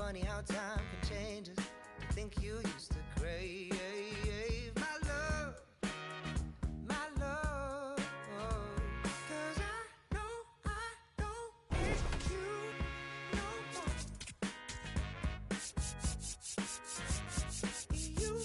funny how time can change us. I think you used to crave my love, my love. 'Cause I don't get you no more. You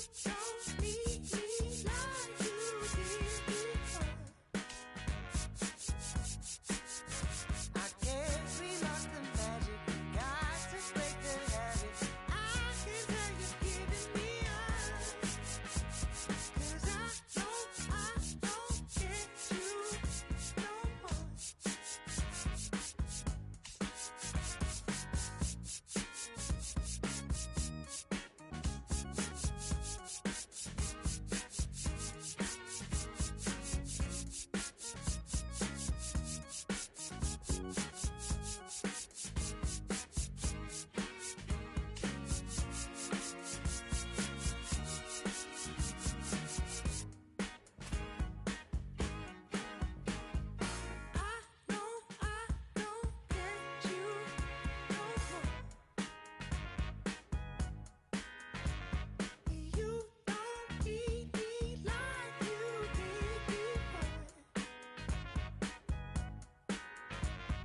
don't need me like you did before.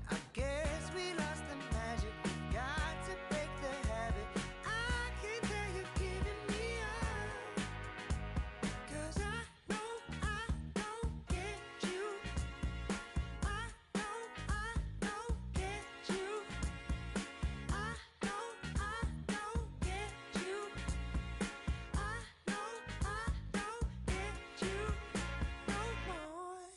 I guess we lost the magic. Got to break the habit. I can tell you're giving me up. 'Cause I don't get you no more.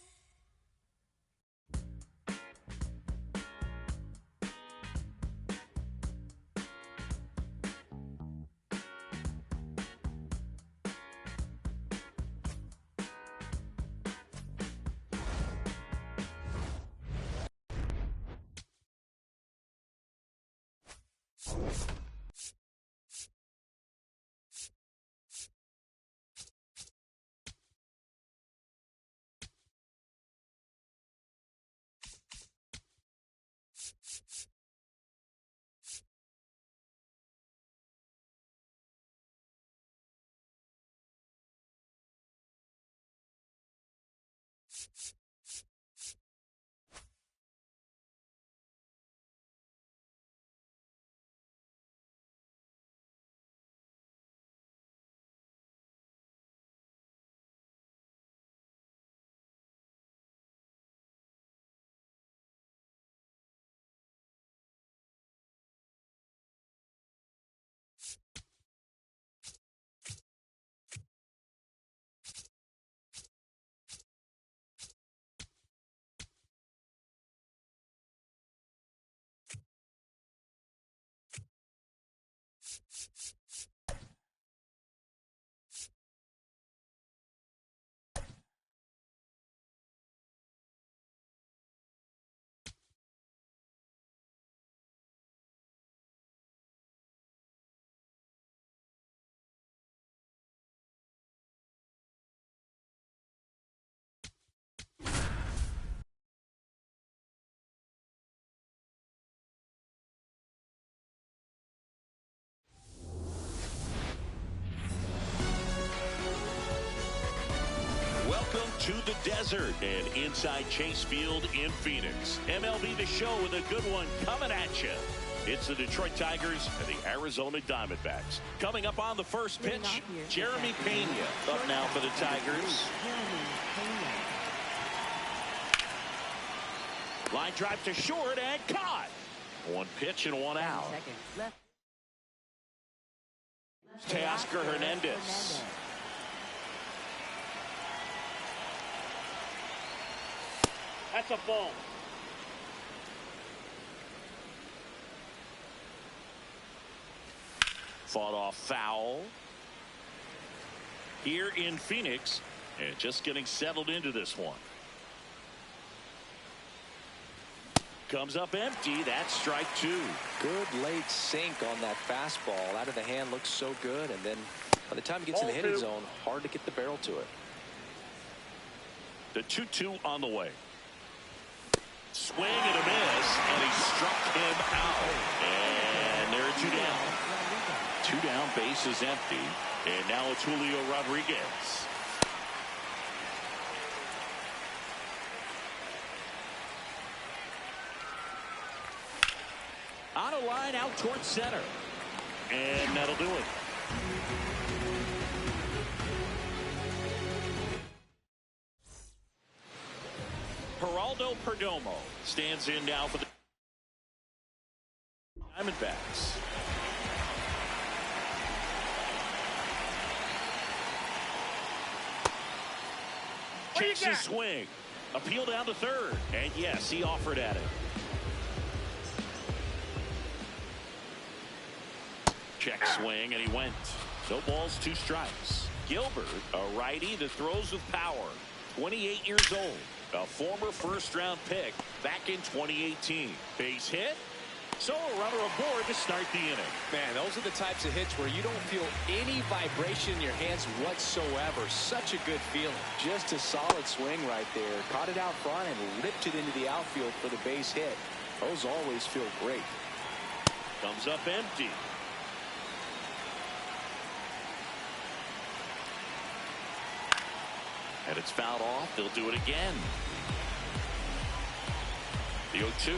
Welcome to the desert and inside Chase Field in Phoenix. MLB The Show with a good one coming at you. It's the Detroit Tigers and the Arizona Diamondbacks. Coming up on the first pitch, Jeremy Pena up now for the Tigers. Line drive to short and caught. One pitch and one out. Teoscar Hernandez. That's a ball. Fought off foul. Here in Phoenix, and just getting settled into this one. Comes up empty. That's strike two. Good late sink on that fastball. Out of the hand, looks so good, and then by the time it gets in the hitting zone, hard to get the barrel to it. The 2-2 on the way. Swing and a miss, and he struck him out. And there are two down. 2 down, base is empty. And now it's Julio Rodriguez. On a line out towards center. And that'll do it. Geraldo Perdomo stands in now for the Diamondbacks. Takes his swing. Appeal down to third. And yes, he offered at it. Check swing, and he went. No balls, 2 strikes. Gilbert, a righty that throws with power. 28 years old. A former first-round pick back in 2018. Base hit. So a runner aboard to start the inning. Man, those are the types of hits where you don't feel any vibration in your hands whatsoever. Such a good feeling. Just a solid swing right there. Caught it out front and ripped it into the outfield for the base hit. Those always feel great. Comes up empty. And it's fouled off. They'll do it again. The 0-2.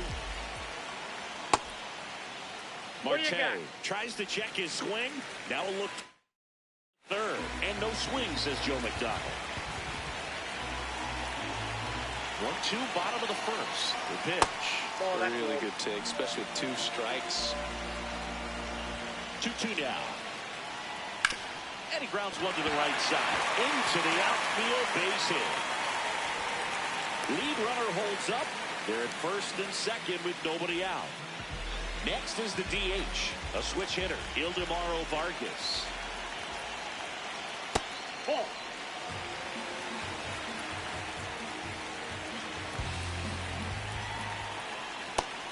Marte tries to check his swing. Now a look third. And no swing, says Joe McDonald. 1-2, bottom of the first. The pitch. Oh, that's really good take, especially with 2 strikes. 2-2 now. And he grounds one to the right side. Into the outfield, base hit. Lead runner holds up. They're at first and second with nobody out. Next is the DH, a switch hitter, Ildemaro Vargas. Ball.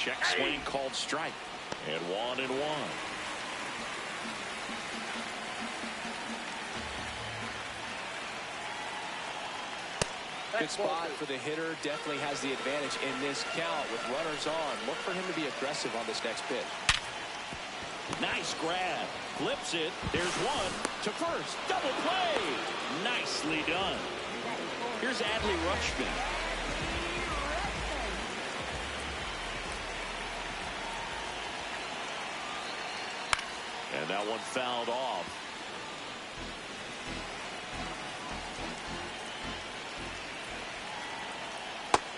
Check swing called strike. And 1-1. Good spot for the hitter. Definitely has the advantage in this count with runners on. Look for him to be aggressive on this next pitch. Nice grab. Flips it. There's one to first. Double play. Nicely done. Here's Adley Rutschman. And that one fouled off.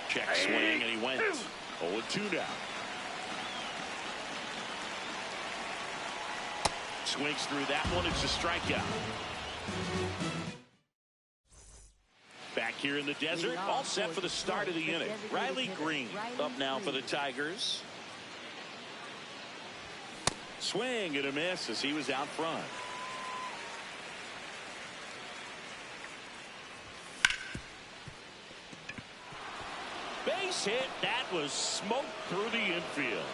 Check swing, and he went. 0-2 now. Swings through that one. It's a strikeout. Back here in the desert, all set for the start of the inning. Riley Green up now for the Tigers. Swing and a miss as he was out front. Base hit. That was smoked through the infield.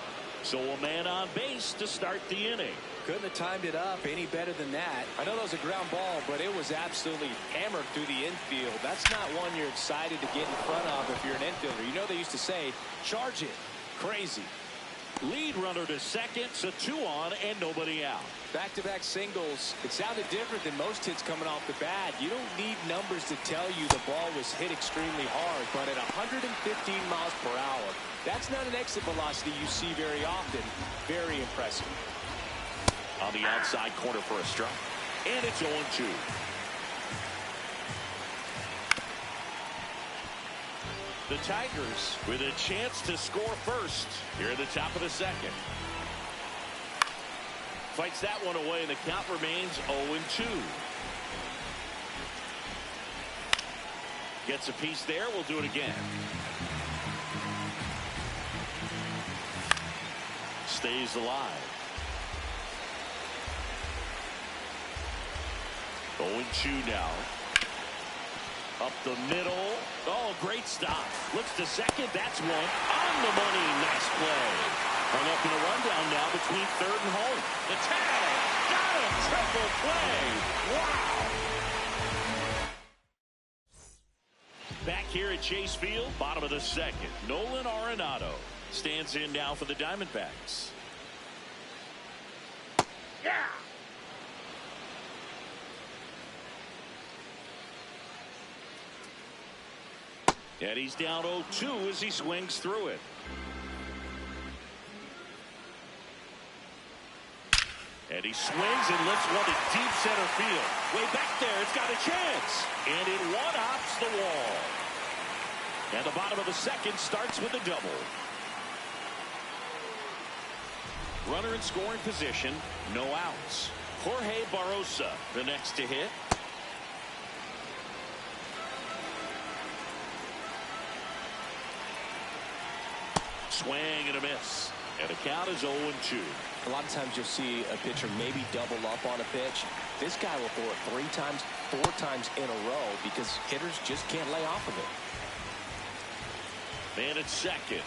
So a man on base to start the inning. Couldn't have timed it up any better than that. I know that was a ground ball, but it was absolutely hammered through the infield. That's not one you're excited to get in front of if you're an infielder. You know they used to say, charge it. Crazy. Lead runner to second, so 2 on and nobody out. Back-to-back singles. It sounded different than most hits coming off the bat. You don't need numbers to tell you the ball was hit extremely hard, but at 115 miles per hour, that's not an exit velocity you see very often. Very impressive. On the outside corner for a strike. And it's 0-2. The Tigers with a chance to score first here at the top of the second. Fights that one away, and the count remains 0-2. Gets a piece there. We'll do it again. Stays alive. 0-2 now. Up the middle. Oh, great stop. Looks to second. That's one. On the money. Nice play. Hung up in a rundown now between third and home. The tag. Got a triple play. Wow. Back here at Chase Field, bottom of the second. Nolan Arenado stands in now for the Diamondbacks. Yeah. And he's down 0-2 as he swings through it. And he swings and lifts one to deep center field. Way back there, it's got a chance. And it one-hops the wall. And the bottom of the second starts with a double. Runner in scoring position, no outs. Jorge Barrosa, the next to hit. Swing and a miss. And the count is 0-2. A lot of times you'll see a pitcher maybe double up on a pitch. This guy will throw it 3 times, 4 times in a row because hitters just can't lay off of it. Man at second.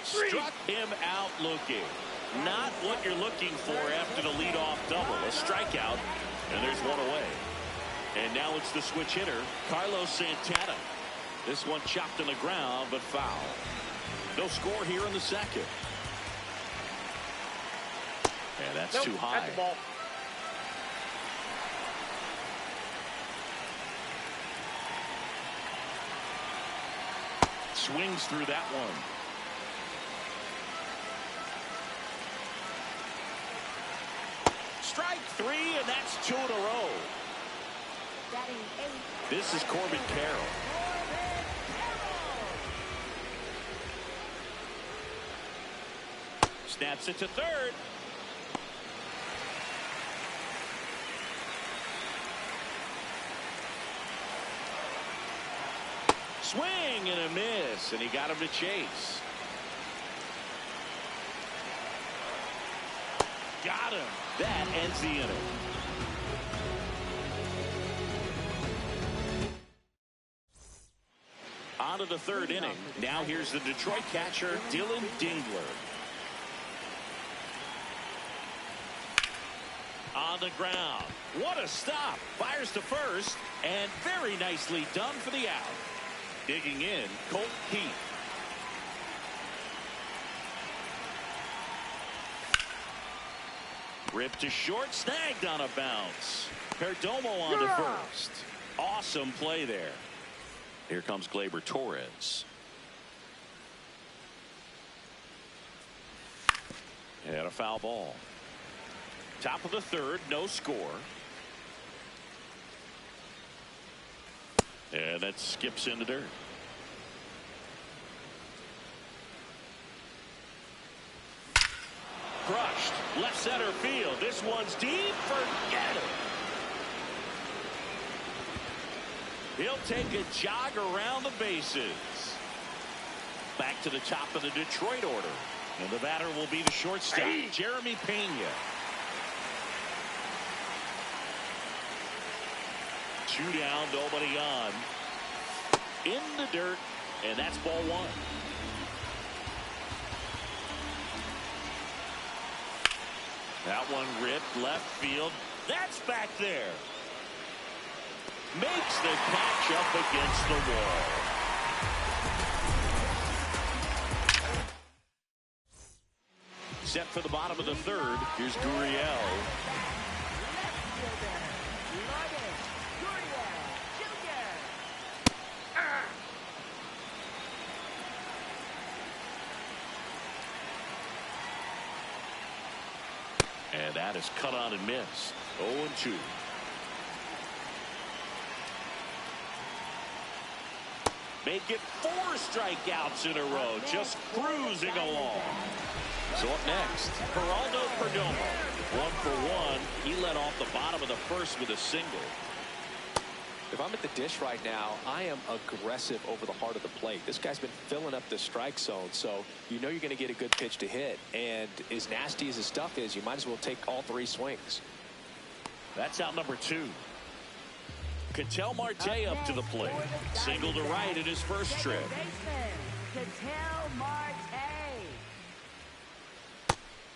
Struck him out looking. Not what you're looking for after the leadoff double. A strikeout, and there's one away. And now it's the switch hitter, Carlos Santana. This one chopped on the ground, but foul. No score here in the second. And that's too high. That's the ball. Swings through that one. Strike 3, and that's 2 in a row. This is Corbin Carroll. Snaps it to third. Swing and a miss, and he got him to chase. Got him. That ends the inning. On to the third inning. Now here's the Detroit catcher, Dylan Dingler. On the ground. What a stop. Fires to first, and very nicely done for the out. Digging in, Colt Heath. Ripped to short, snagged on a bounce. Perdomo on to first. Awesome play there. Here comes Gleyber Torres. And a foul ball. Top of the third, no score. And that skips in the dirt. Crushed. Left center field. This one's deep. Forget it. He'll take a jog around the bases. Back to the top of the Detroit order. And the batter will be the shortstop, Jeremy Pena. 2 down, nobody on. In the dirt, and that's ball 1. That one ripped left field. That's back there. Makes the catch up against the wall. Set for the bottom of the third. Here's Gurriel. And that is cut on and missed. 0-2. Make it 4 strikeouts in a row. Just cruising along. So up next, Geraldo Perdomo. 1 for 1. He led off the bottom of the first with a single. If I'm at the dish right now, I am aggressive over the heart of the plate. This guy's been filling up the strike zone, so you know you're going to get a good pitch to hit. And as nasty as his stuff is, you might as well take all 3 swings. That's out number 2. Ketel Marte up to the plate. Single to right in his first trip.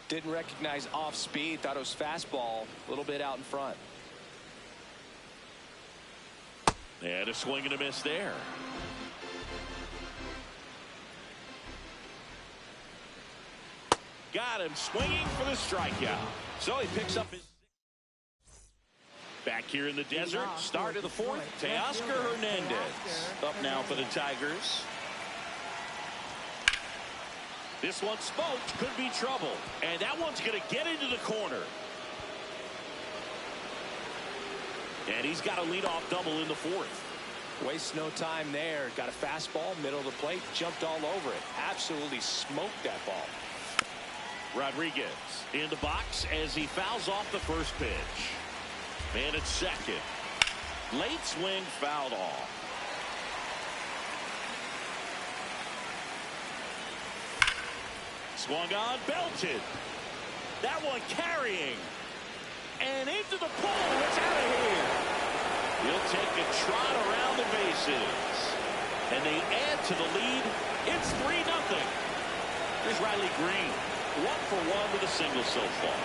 Didn't recognize off speed. Thought it was fastball. A little bit out in front. And a swing and a miss there. Got him swinging for the strikeout. So he picks up his... Back here in the desert, start of the fourth, Teoscar Hernandez up now for the Tigers. This one smoked, could be trouble, and that one's going to get into the corner. And he's got a leadoff double in the fourth. Wastes no time there. Got a fastball, middle of the plate, jumped all over it. Absolutely smoked that ball. Rodriguez in the box as he fouls off the first pitch. Man at second. Late swing, fouled off. Swung on, belted. That one carrying. And into the pole. It's out of here. He'll take a trot around the bases. And they add to the lead. It's 3-0. Here's Riley Green. 1 for 1 with a single so far.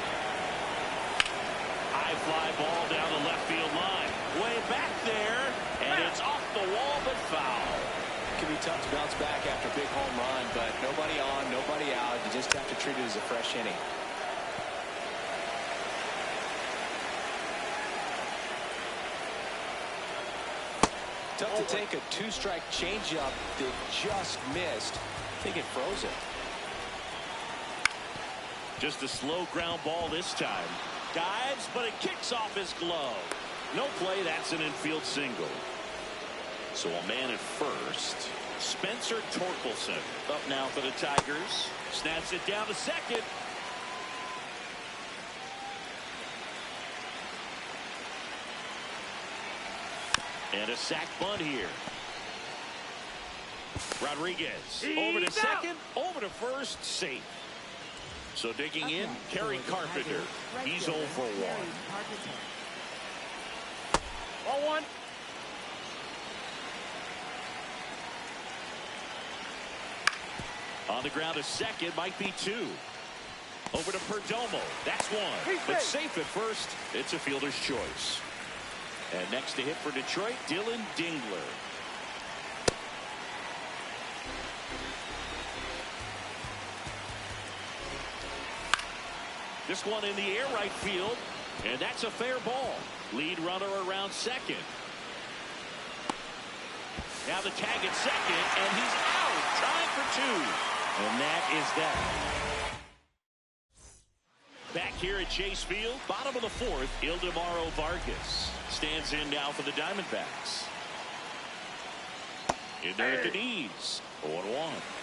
High fly ball down the left field line. Way back there. And it's off the wall but foul. It can be tough to bounce back after a big home run, but nobody on, nobody out. You just have to treat it as a fresh inning. Tough to take a 2-strike changeup that just missed. I think it froze it. Just a slow ground ball this time. Dives, but it kicks off his glove. No play, that's an infield single. So a man at first. Spencer Torkelson up now for the Tigers. Snaps it down to second. And a sac bunt here. Rodriguez over to second, over to first, safe. So digging in, Kerry Carpenter. He's 0 for 1. 0-1. On the ground, a second, might be 2. Over to Perdomo. That's 1. But safe at first. It's a fielder's choice. And next to hit for Detroit, Dylan Dingler. This one in the air right field. And that's a fair ball. Lead runner around second. Now the tag at second, and he's out. Time for 2. And that is that. Back here at Chase Field, bottom of the fourth, Ildemaro Vargas stands in now for the Diamondbacks. In there at the knees. 0-1.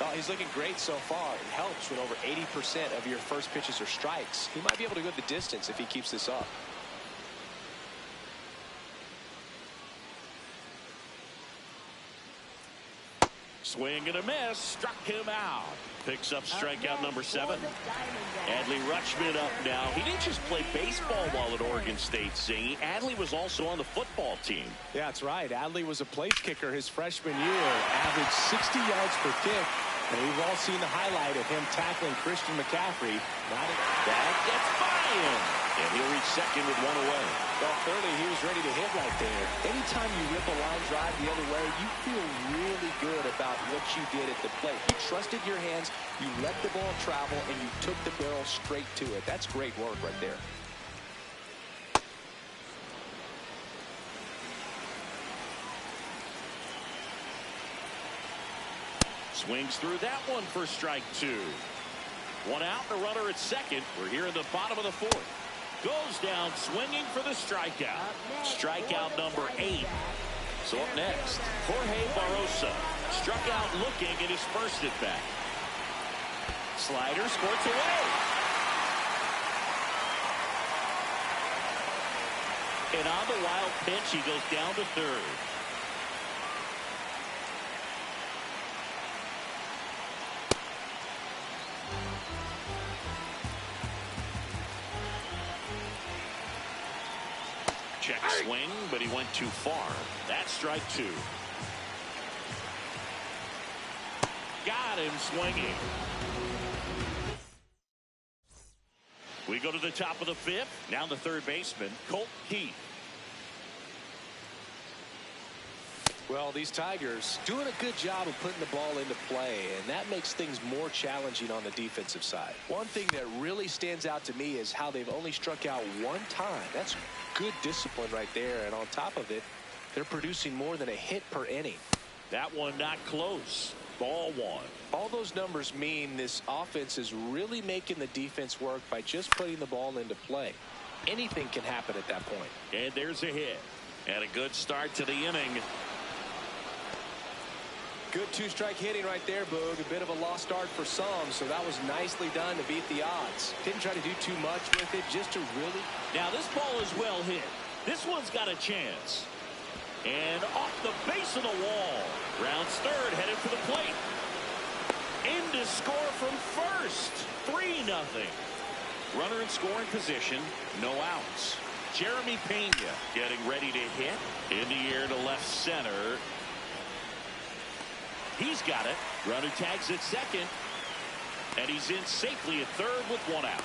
Oh, he's looking great so far. It helps when over 80% of your first pitches are strikes. He might be able to go the distance if he keeps this up. Swing and a miss. Struck him out. Picks up strikeout number 7. Adley Rutschman up now. He didn't just play baseball while at Oregon State, Zingy. Adley was also on the football team. Yeah, that's right. Adley was a place kicker his freshman year. Averaged 60 yards per kick. And we've all seen the highlight of him tackling Christian McCaffrey. That gets by him. And he'll reach second with 1 away. Well, clearly he was ready to hit right there. Anytime you rip a line drive the other way, you feel really good about what you did at the plate. You trusted your hands, you let the ball travel, and you took the barrel straight to it. That's great work right there. Swings through that one for strike 2. 1 out, the runner at second. We're here in the bottom of the fourth. Goes down swinging for the strikeout. Strikeout number 8. So up next, Jorge Barrosa. Struck out looking at his first at bat. Slider squirts away. And on the wild pitch, he goes down to third. Check swing, but he went too far. That's strike 2. Got him swinging. We go to the top of the fifth. Now the third baseman, Colt Keith. Well, these Tigers doing a good job of putting the ball into play, and that makes things more challenging on the defensive side. One thing that really stands out to me is how they've only struck out one time. That's good discipline right there, and on top of it, they're producing more than a hit per inning. That one not close. Ball one. All those numbers mean this offense is really making the defense work by just putting the ball into play. Anything can happen at that point. And there's a hit. And a good start to the inning. Good two-strike hitting right there, Boog. A bit of a lost start for some, so that was nicely done to beat the odds. Didn't try to do too much with it, just to really... Now this ball is well hit. This one's got a chance. And off the base of the wall. Rounds third, headed for the plate. In to score from first. 3-0. Runner in scoring position, no outs. Jeremy Pena getting ready to hit. In the air to left center. He's got it. Runner tags at second. And he's in safely at third with one out.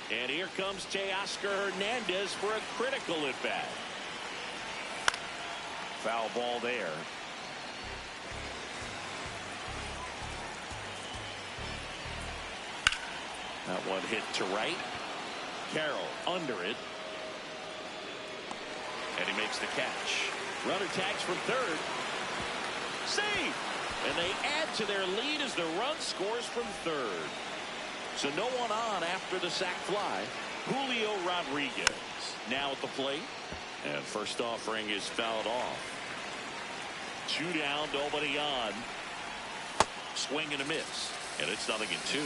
And here comes Teoscar Hernandez for a critical at bat. Foul ball there. That one hit to right. Carroll under it. And he makes the catch. Runner tags from third. Save! And they add to their lead as the run scores from third. So no one on after the sac fly. Julio Rodriguez now at the plate. And first offering is fouled off. 2 down, nobody on. Swing and a miss. And it's 0-2.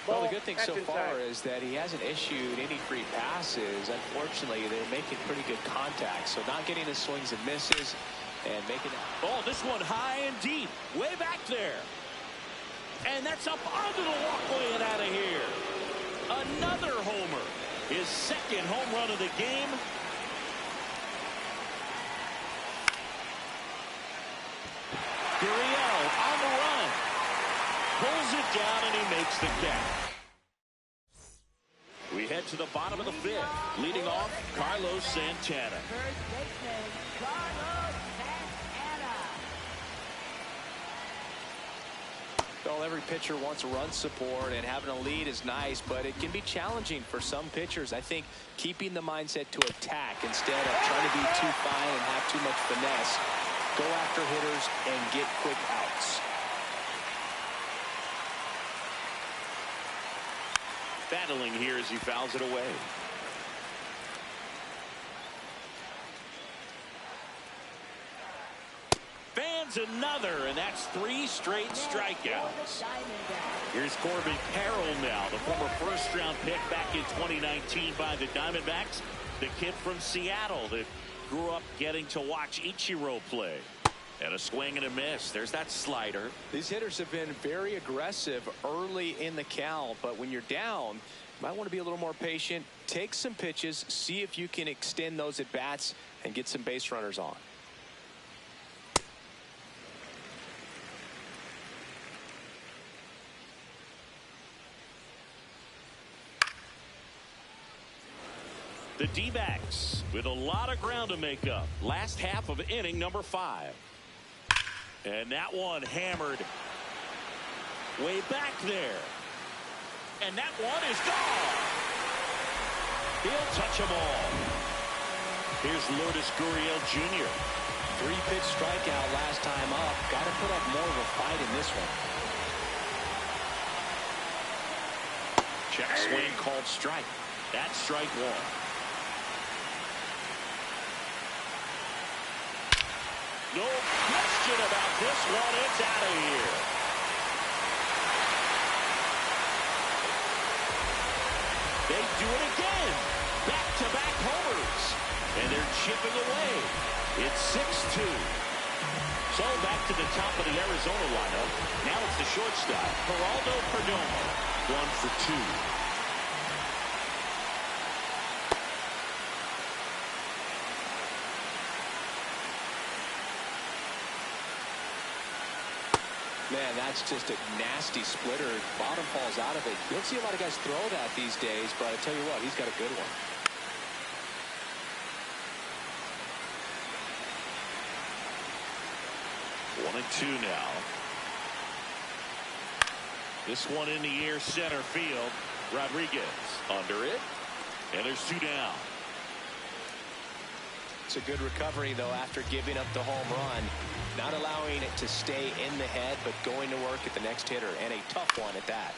Well, the good thing so far is that he hasn't issued any free passes. Unfortunately, they're making pretty good contact. So not getting the swings and misses and making it. Oh, this one high and deep. Way back there. And that's up onto the walkway and out of here. Another homer. His second home run of the game. Gurriel on the run. Pulls it down and he makes the catch. We head to the bottom of the fifth. Leading off, Carlos Santana. First baseman, Carlos Santana. Well, every pitcher wants run support, and having a lead is nice, but it can be challenging for some pitchers. I think keeping the mindset to attack instead of trying to be too fine and have too much finesse. Go after hitters and get quick outs. Battling here as he fouls it away. Fans another, and that's 3 straight strikeouts. Here's Corbin Carroll now, the former first-round pick back in 2019 by the Diamondbacks. The kid from Seattle that grew up getting to watch Ichiro play. And a swing and a miss. There's that slider. These hitters have been very aggressive early in the count, but when you're down, you might want to be a little more patient. Take some pitches, see if you can extend those at bats and get some base runners on. The D-backs with a lot of ground to make up. Last half of inning number 5. And that one hammered way back there. And that one is gone. He'll touch them all. Here's Lourdes Gurriel Jr. 3-pitch strikeout last time up. Got to put up more of a fight in this one. Check swing called strike. That's strike 1. No question about this one. It's out of here. They do it again. Back-to-back homers. And they're chipping away. It's 6-2. So back to the top of the Arizona lineup. Now it's the shortstop, Geraldo Perdomo. 1 for 2. Man, that's just a nasty splitter. Bottom falls out of it. You don't see a lot of guys throw that these days, but I tell you what, he's got a good one. One and two now. This one in the air, center field. Rodriguez under it, and there's two down. It's a good recovery, though, after giving up the home run. Not allowing it to stay in the head, but going to work at the next hitter, and a tough one at that.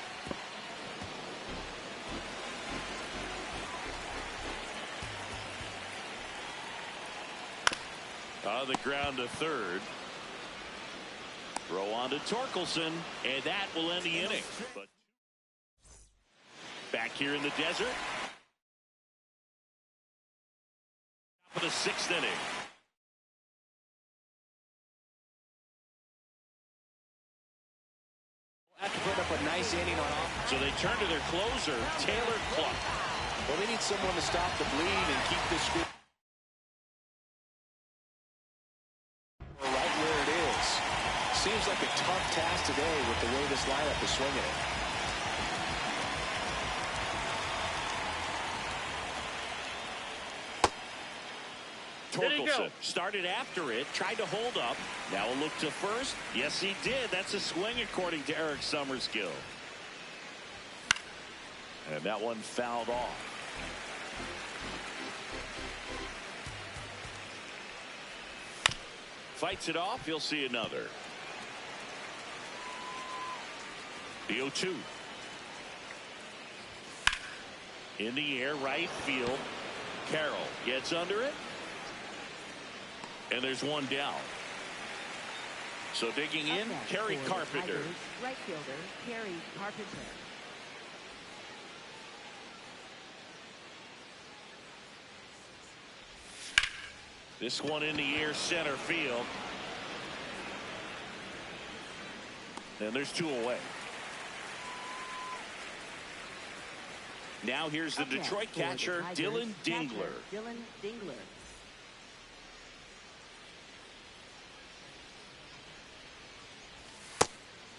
On the ground to third. Throw on to Torkelson, and that will end the inning. But back here in the desert. Top of the sixth inning. Have to put up a nice inning on offense. So they turn to their closer, Taylor Clark. Well, they need someone to stop the bleed and keep this score right where it is. Seems like a tough task today with the way this lineup is swinging it. Torkelson started after it, tried to hold up. Now a look to first. Yes, he did. That's a swing according to Eric Summerskill. And that one fouled off. Fights it off. You'll see another. The 0-2. In the air, right field. Carroll gets under it. And there's one down. So digging in, Kerry Carpenter. Right fielder, Kerry Carpenter. This one in the air, center field. And there's two away. Now here's the Detroit catcher, Dylan Dingler. Dylan Dingler.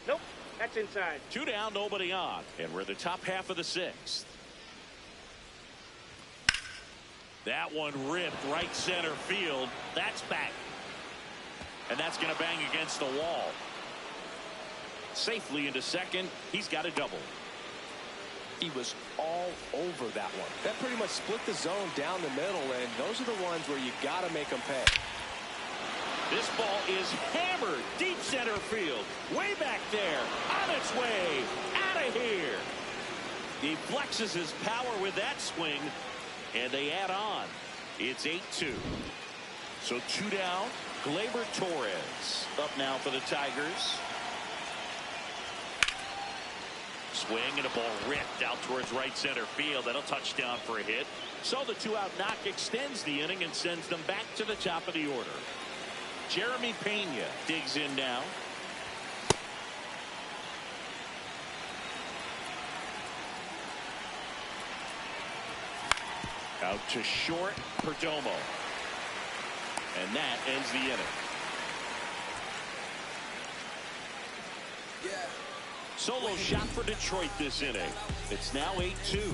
Nope, that's inside. Two down, nobody on. And we're the top half of the sixth. That one ripped right center field. That's back. And that's going to bang against the wall. Safely into second. He's got a double. He was all over that one. That pretty much split the zone down the middle, and those are the ones where you got to make them pay. This ball is hammered deep center field. Way back there. On its way. Out of here. He flexes his power with that swing. And they add on. It's 8-2. So two down. Gleyber Torres up now for the Tigers. Swing and a ball ripped out towards right center field. That'll touch down for a hit. So the two-out knock extends the inning and sends them back to the top of the order. Jeremy Pena digs in now. Out to short, Perdomo. And that ends the inning. Solo shot for Detroit this inning. It's now 8-2.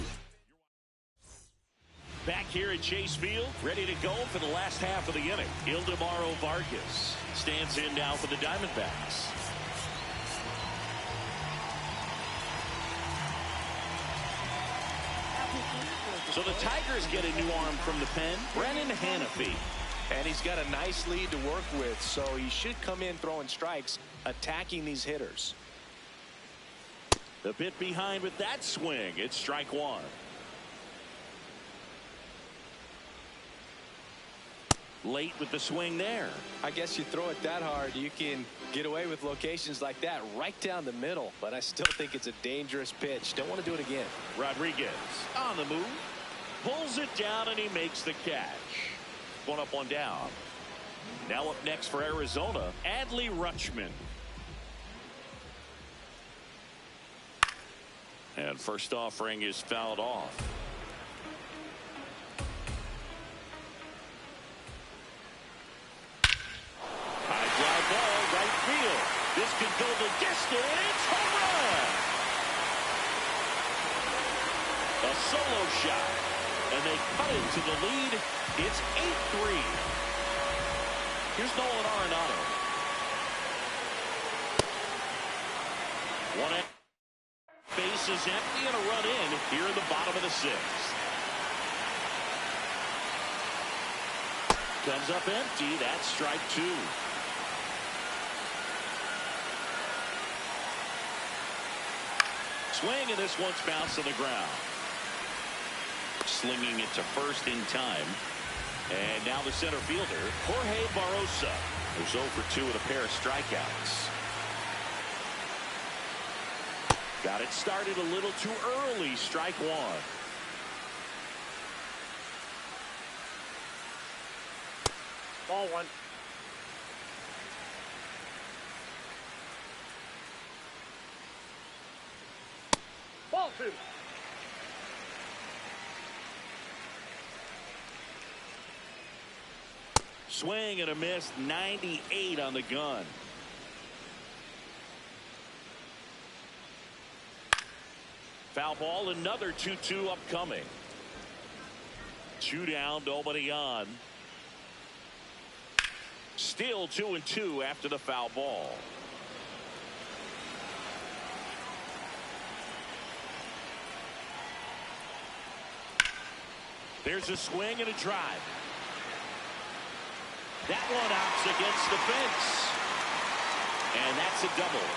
Back here at Chase Field, ready to go for the last half of the inning. Ildemaro Vargas stands in now for the Diamondbacks. So the Tigers get a new arm from the pen, Brennan Hanafy. And he's got a nice lead to work with, so he should come in throwing strikes, attacking these hitters. The bit behind with that swing. It's strike one. Late with the swing there. I guess you throw it that hard, you can get away with locations like that right down the middle. But I still think it's a dangerous pitch. Don't want to do it again. Rodriguez on the move. Pulls it down and he makes the catch. One up, one down. Now up next for Arizona, Adley Rutschman. And first offering is fouled off. High fly ball, right field. This could go the distance. Home run. A solo shot. And they cut it to the lead. It's 8-3. Here's Nolan Arenado. One out. Base is empty and a run in here in the bottom of the sixth. Comes up empty. That's strike two. Swing, and this one's bounced to the ground. Slinging it to first in time. And now the center fielder, Jorge Barrosa, who's 0 for 2 with a pair of strikeouts. Got it started a little too early. Strike one. Ball one. Ball two. Swing and a miss. 98 on the gun. Foul ball. Another 2-2 upcoming. 2 down. Nobody on. Still 2-2 after the foul ball. There's a swing and a drive. That one outs against the fence. And that's a double.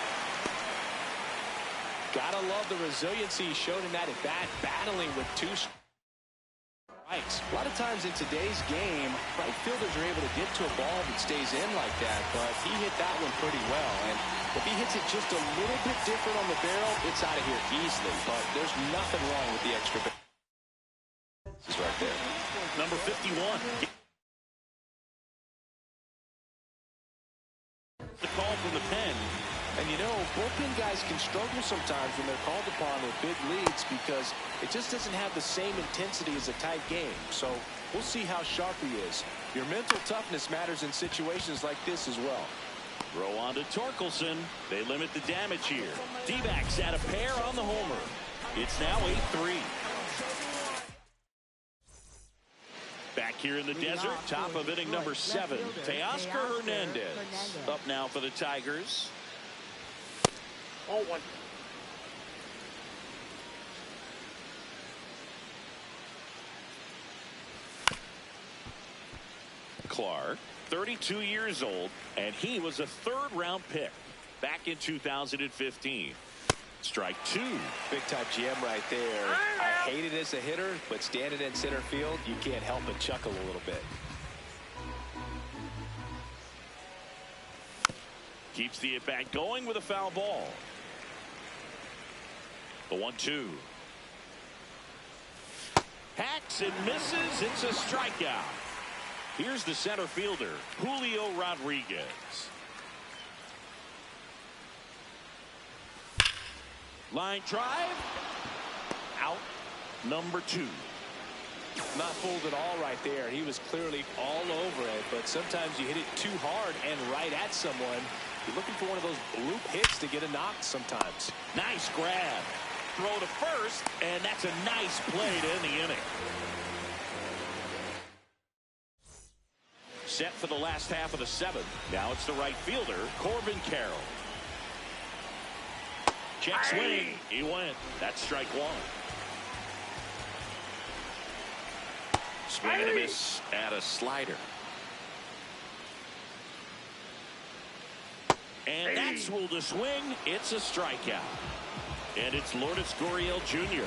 Gotta love the resiliency he showed in that at bat, battling with two strikes. A lot of times in today's game, right fielders are able to get to a ball that stays in like that, but he hit that one pretty well. And if he hits it just a little bit different on the barrel, it's out of here easily. But there's nothing wrong with the extra base. This is right there. Number 51. The call from the pen. And you know, bullpen guys can struggle sometimes when they're called upon with big leads because it just doesn't have the same intensity as a tight game. So we'll see how sharp he is. Your mental toughness matters in situations like this as well. Throw on to Torkelson. They limit the damage here. D-backs add a pair on the homer. It's now 8-3. Back here in the desert, top of inning number 7. Teoscar Hernandez up now for the Tigers. Ball one. Clark, 32 years old, and he was a third-round pick back in 2015. Strike two. Big-time gem right there. I hate it as a hitter, but standing in center field, you can't help but chuckle a little bit. Keeps the at-bat going with a foul ball. The 1-2. Hacks and misses. It's a strikeout. Here's the center fielder, Julio Rodriguez. Line drive. Out. Number 2. Not fooled at all right there. He was clearly all over it, but sometimes you hit it too hard and right at someone. You're looking for one of those bloop hits to get a knock sometimes. Nice grab. Throw to first, and that's a nice play to end the inning. Set for the last half of the 7th. Now it's the right fielder, Corbin Carroll. Check swing. He went. That's strike one. Swing and a miss at a slider. And that's ruled a swing. It's a strikeout. And it's Lourdes Gurriel Jr.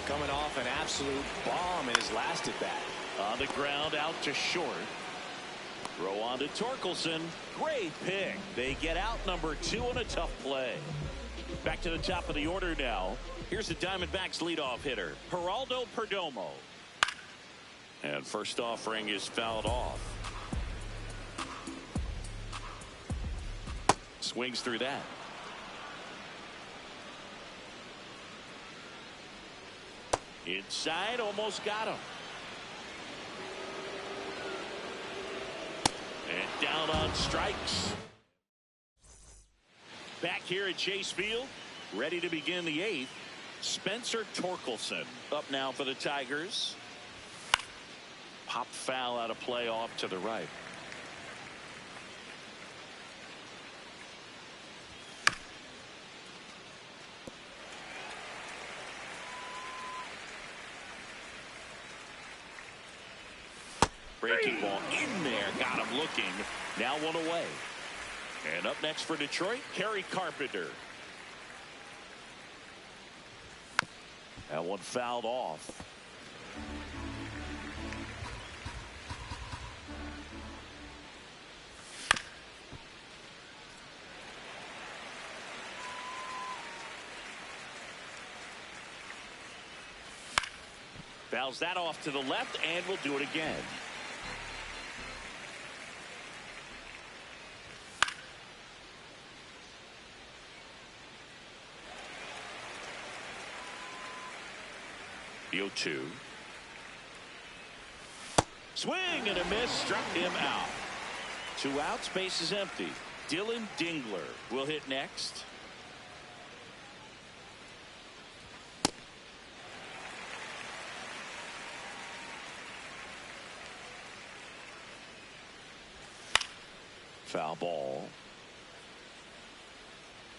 coming off an absolute bomb in his last at bat. On the ground, out to short. Throw on to Torkelson. Great pick. They get out number 2 on a tough play. Back to the top of the order now. Here's the Diamondbacks leadoff hitter, Geraldo Perdomo. And first offering is fouled off. Swings through that. Inside, almost got him. And down on strikes. Back here at Chase Field, ready to begin the 8th. Spencer Torkelson up now for the Tigers. Pop foul out of play off to the right. Breaking ball in there, got him looking. Now one away. And up next for Detroit, Kerry Carpenter. That one fouled off. Fouls that off to the left, and we'll do it again. The 0-2. Swing and a miss, struck him out. 2 outs, base is empty. Dylan Dingler will hit next. Foul ball.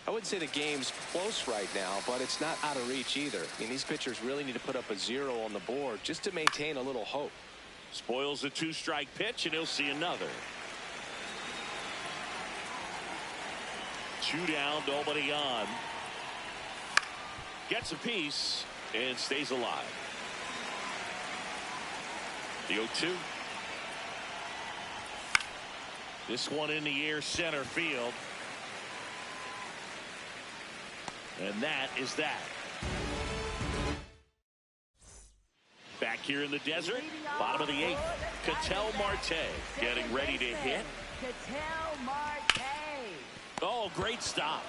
I wouldn't say the game's close right now, but it's not out of reach either. I mean, these pitchers really need to put up a 0 on the board just to maintain a little hope. Spoils a 2-strike pitch, and he'll see another. 2 down, nobody on. Gets a piece and stays alive. The 0-2. This one in the air, center field. And that is that. Back here in the desert, bottom of the 8th, Ketel Marte getting ready to hit. Ketel Marte. Oh, great stop.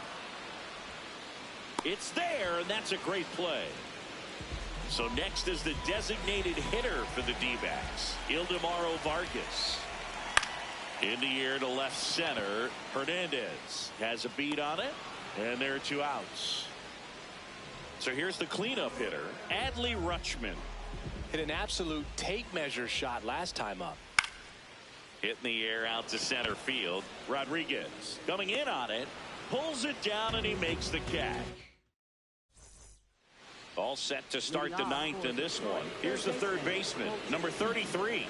It's there, and that's a great play. So next is the designated hitter for the D-backs, Ildemaro Vargas. In the air to left center, Hernandez has a beat on it, and there are 2 outs. So here's the cleanup hitter, Adley Rutschman. Hit an absolute tape measure shot last time up. Hit in the air out to center field. Rodriguez coming in on it, pulls it down, and he makes the catch. All set to start the 9th in this one. Here's the third baseman, number 33.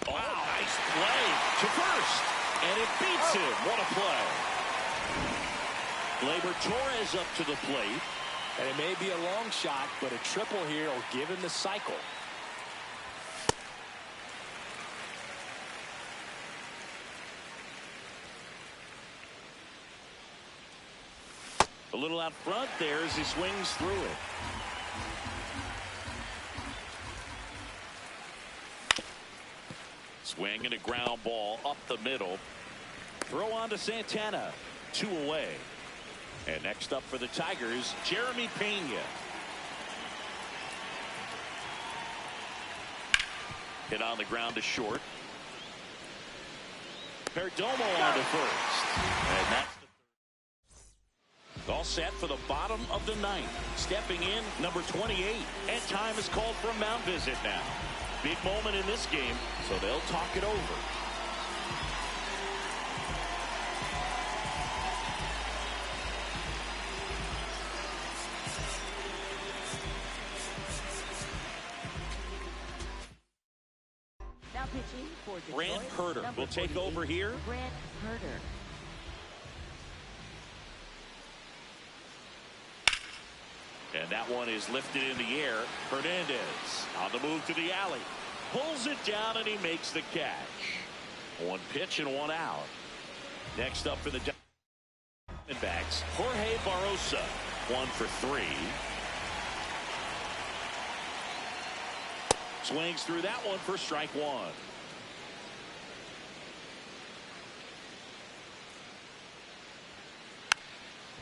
Oh, nice play to first, and it beats him. What a play. Gleyber Torres up to the plate. And it may be a long shot, but a triple here will give him the cycle. A little out front there as he swings through it. Swing and a ground ball up the middle. Throw on to Santana. 2 away. And next up for the Tigers, Jeremy Pena. Hit on the ground to short. Perdomo on to first. And that's all set for the bottom of the 9th. Stepping in, number 28. And time is called for a mound visit now. Big moment in this game, so they'll talk it over. Now pitching for Detroit, Grant Herter number will take 48, over here. Grant Herter. And that one is lifted in the air. Hernandez on the move to the alley. Pulls it down, and he makes the catch. 1 pitch and 1 out. Next up for the Diamondbacks, Jorge Barrosa. 1 for 3. Swings through that one for strike 1.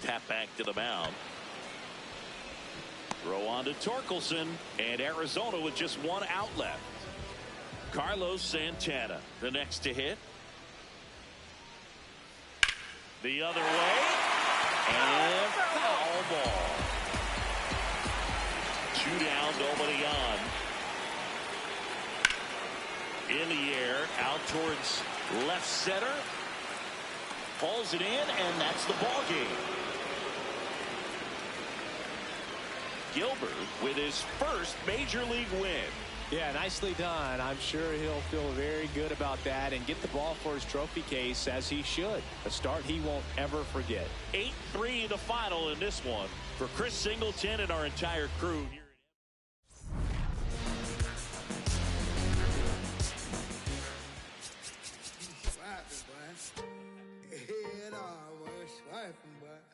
Tap back to the mound. Throw on to Torkelson, and Arizona with just 1 out left. Carlos Santana, the next to hit. The other way. And foul ball. 2 down, nobody on. In the air, out towards left center. Pulls it in, and that's the ball game. Gilbert with his first major league win. Yeah, nicely done. I'm sure he'll feel very good about that and get the ball for his trophy case, as he should. A start he won't ever forget. 8-3 the final in this one. For Chris Singleton and our entire crew here. Swiping, boy. Head on, boy. Swiping, boy.